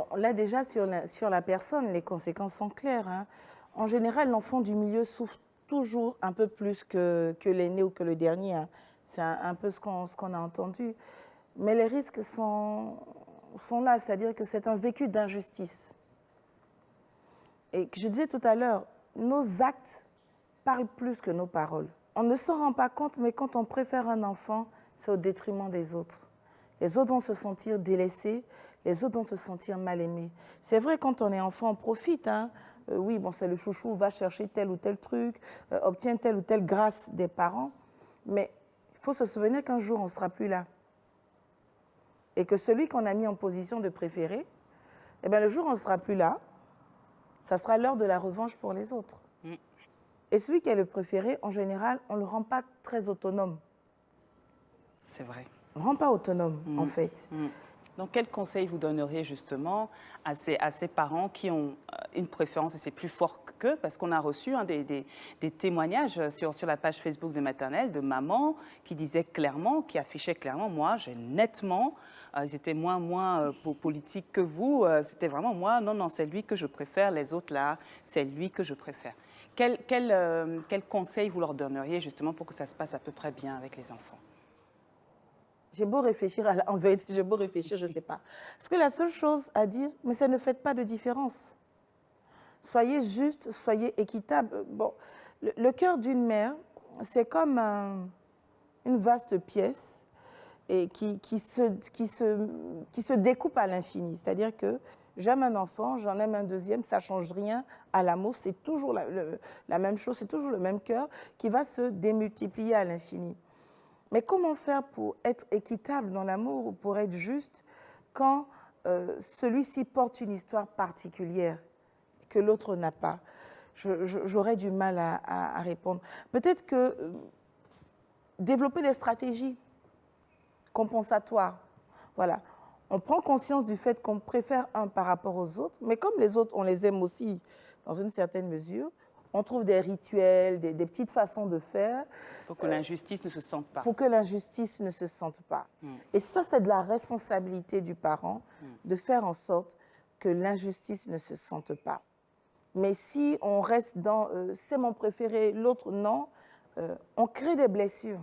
Bon, là déjà, sur la personne, les conséquences sont claires, hein. En général, l'enfant du milieu souffre toujours un peu plus que l'aîné ou que le dernier, hein. C'est un peu ce qu'on a entendu. Mais les risques sont là, c'est-à-dire que c'est un vécu d'injustice. Et je disais tout à l'heure, nos actes parlent plus que nos paroles. On ne s'en rend pas compte, mais quand on préfère un enfant, c'est au détriment des autres. Les autres vont se sentir délaissés, les autres vont se sentir mal aimés. C'est vrai, quand on est enfant, on profite, hein. Oui, bon, c'est le chouchou, va chercher tel ou tel truc, obtient telle ou telle grâce des parents. Mais il faut se souvenir qu'un jour, on ne sera plus là. Et que celui qu'on a mis en position de préférer, eh bien, le jour où on ne sera plus là, ça sera l'heure de la revanche pour les autres. Et celui qui est le préféré, en général, on ne le rend pas très autonome. C'est vrai. On ne le rend pas autonome, en fait. Donc, quel conseil vous donneriez justement à ces parents qui ont une préférence et c'est plus fort qu'eux? Parce qu'on a reçu des témoignages sur la page Facebook de Maternelle de mamans qui disaient clairement, qui affichaient clairement, moi, j'ai nettement, ils étaient moins politiques que vous, c'était vraiment moi, non, c'est lui que je préfère, les autres là, c'est lui que je préfère. Quel conseil vous leur donneriez justement pour que ça se passe à peu près bien avec les enfants? J'ai beau réfléchir, en vérité, j'ai beau réfléchir, je ne sais pas. Parce que la seule chose à dire, mais ça ne fait pas de différence. Soyez juste, soyez équitable. Bon, le cœur d'une mère, c'est comme une vaste pièce et qui se découpe à l'infini. C'est-à-dire que j'aime un enfant, j'en aime un deuxième, ça ne change rien à l'amour, c'est toujours la même chose, c'est toujours le même cœur qui va se démultiplier à l'infini. Mais comment faire pour être équitable dans l'amour ou pour être juste quand celui-ci porte une histoire particulière que l'autre n'a pas? J'aurais du mal à répondre. Peut-être que développer des stratégies compensatoires. Voilà. On prend conscience du fait qu'on préfère un par rapport aux autres, mais comme les autres, on les aime aussi dans une certaine mesure, on trouve des rituels, des petites façons de faire. Pour que l'injustice ne se sente pas. Pour que l'injustice ne se sente pas. Et ça, c'est de la responsabilité du parent de faire en sorte que l'injustice ne se sente pas. Mais si on reste dans c'est mon préféré, l'autre non, on crée des blessures.